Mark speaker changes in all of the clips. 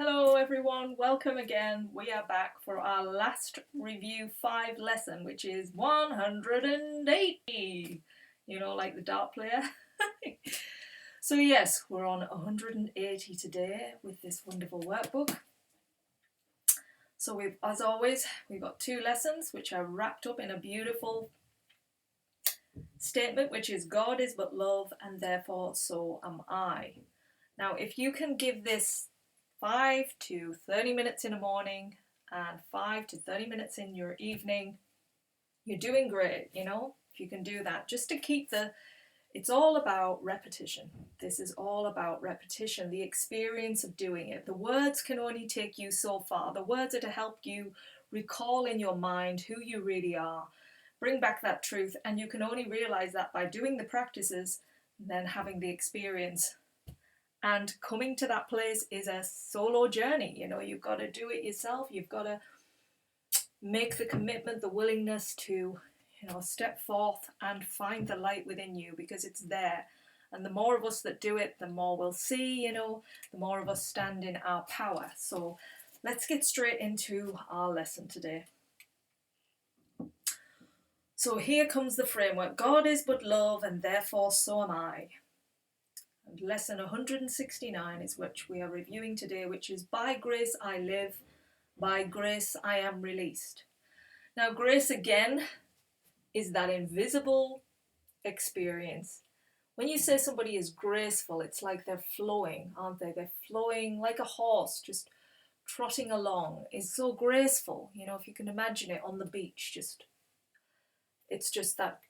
Speaker 1: Hello everyone, welcome again. We are back for our last review 5 lesson, which is 180. You know, like the dart player. So yes, we're on 180 today with this wonderful workbook. So as always, we've got 2 lessons which are wrapped up in a beautiful statement, which is God is but love and therefore so am I. Now, if you can give this 5 to 30 minutes in the morning and 5 to 30 minutes in your evening, you're doing great, you know, if you can do that. Just to keep it's all about repetition. This is all about repetition, the experience of doing it. The words can only take you so far. The words are to help you recall in your mind who you really are, bring back that truth, and you can only realize that by doing the practices and then having the experience. And coming to that place is a solo journey. You know, you've got to do it yourself. You've got to make the commitment, the willingness to, step forth and find the light within you, because it's there. And the more of us that do it, the more we'll see, the more of us stand in our power. So let's get straight into our lesson today. So here comes the framework. God is but love and therefore so am I. And lesson 169 is which we are reviewing today, which is by grace I live, by grace I am released. Now, grace again is that invisible experience. When you say somebody is graceful, it's like they're flowing, aren't they? They're flowing like a horse, just trotting along. It's so graceful, if you can imagine it on the beach, it's just that.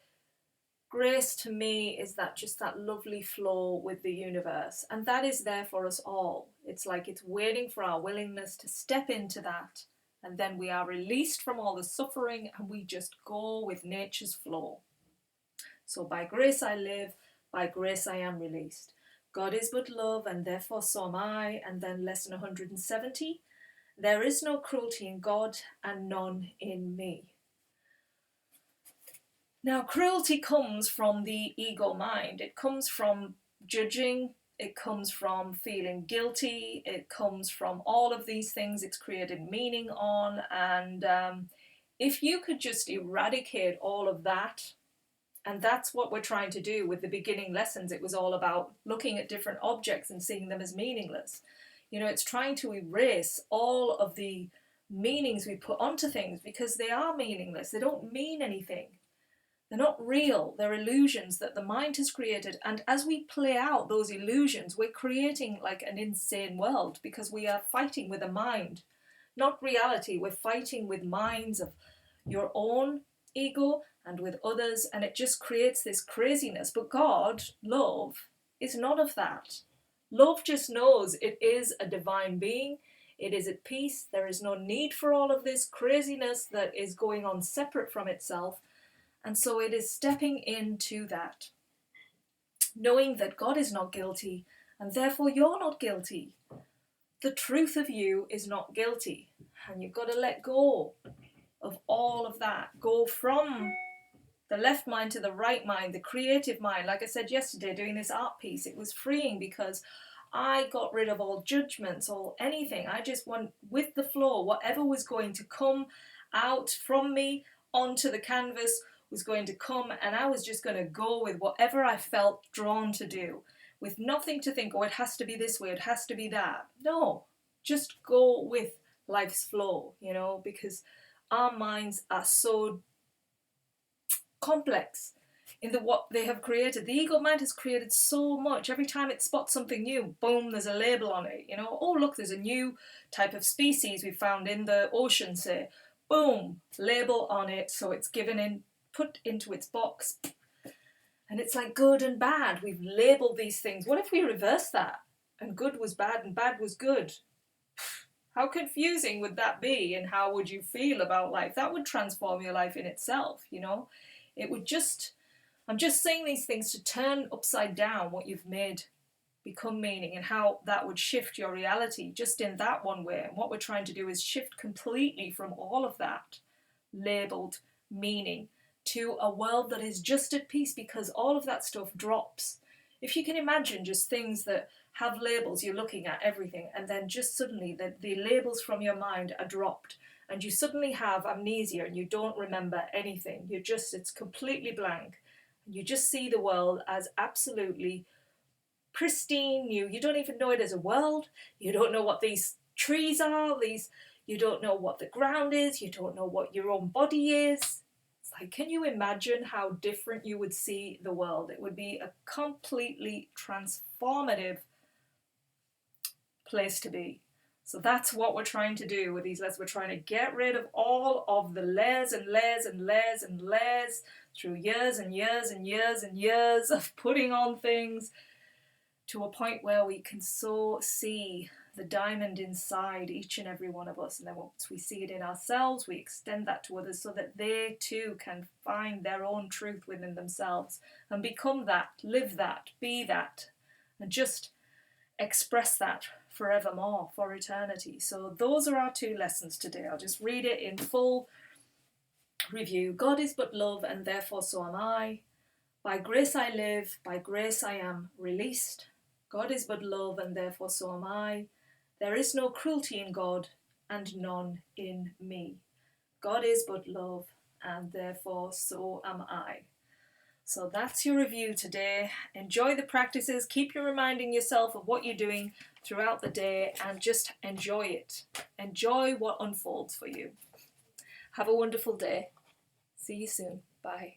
Speaker 1: Grace to me is just that lovely flow with the universe, and that is there for us all. It's like it's waiting for our willingness to step into that, and then we are released from all the suffering and we just go with nature's flow. So by grace I live, by grace I am released. God is but love and therefore so am I. And then lesson 170, there is no cruelty in God and none in me. Now, cruelty comes from the ego mind. It comes from judging. It comes from feeling guilty. It comes from all of these things it's created meaning on. And if you could just eradicate all of that, and that's what we're trying to do with the beginning lessons. It was all about looking at different objects and seeing them as meaningless. It's trying to erase all of the meanings we put onto things, because they are meaningless. They don't mean anything. They're not real. They're illusions that the mind has created. And as we play out those illusions, we're creating like an insane world, because we are fighting with a mind, not reality. We're fighting with minds of your own ego and with others. And it just creates this craziness. But God, love, is none of that. Love just knows it is a divine being. It is at peace. There is no need for all of this craziness that is going on separate from itself. And so it is stepping into that, knowing that God is not guilty, and therefore you're not guilty. The truth of you is not guilty, and you've got to let go of all of that. Go from the left mind to the right mind, the creative mind. Like I said yesterday, doing this art piece, it was freeing because I got rid of all judgments or anything. I just went with the flow. Whatever was going to come out from me onto the canvas was going to come, and I was just going to go with whatever I felt drawn to do, with nothing to think, oh, it has to be this way, it has to be that. No, just go with life's flow, because our minds are so complex in what they have created. The ego mind has created so much. Every time it spots something new, boom, there's a label on it. Oh, look, there's a new type of species we found in the ocean, say. Boom, label on it, so it's put into its box. And it's like good and bad. We've labeled these things. What if we reverse that? And good was bad and bad was good? How confusing would that be? And how would you feel about life? That would transform your life in itself, It would I'm just saying these things to turn upside down what you've made become meaning, and how that would shift your reality just in that one way. And what we're trying to do is shift completely from all of that labeled meaning to a world that is just at peace, because all of that stuff drops. If you can imagine just things that have labels, you're looking at everything, and then just suddenly the labels from your mind are dropped, and you suddenly have amnesia and you don't remember anything. It's completely blank. You just see the world as absolutely pristine new. You don't even know it as a world. You don't know what these trees are, you don't know what the ground is, you don't know what your own body is. It's like, can you imagine how different you would see the world? It would be a completely transformative place to be. So that's what we're trying to do with these lessons. We're trying to get rid of all of the layers and layers and layers and layers through years and years and years and years of putting on things, to a point where we can so see the diamond inside each and every one of us. And then once we see it in ourselves, we extend that to others so that they too can find their own truth within themselves and become that, live that, be that, and just express that forevermore, for eternity. So those are our 2 lessons today. I'll just read it in full review. God is but love, and therefore so am I. By grace I live, by grace I am released. God is but love, and therefore so am I. There is no cruelty in God, and none in me. God is but love, and therefore so am I. So that's your review today. Enjoy the practices. Keep you reminding yourself of what you're doing throughout the day, and just enjoy it. Enjoy what unfolds for you. Have a wonderful day. See you soon. Bye.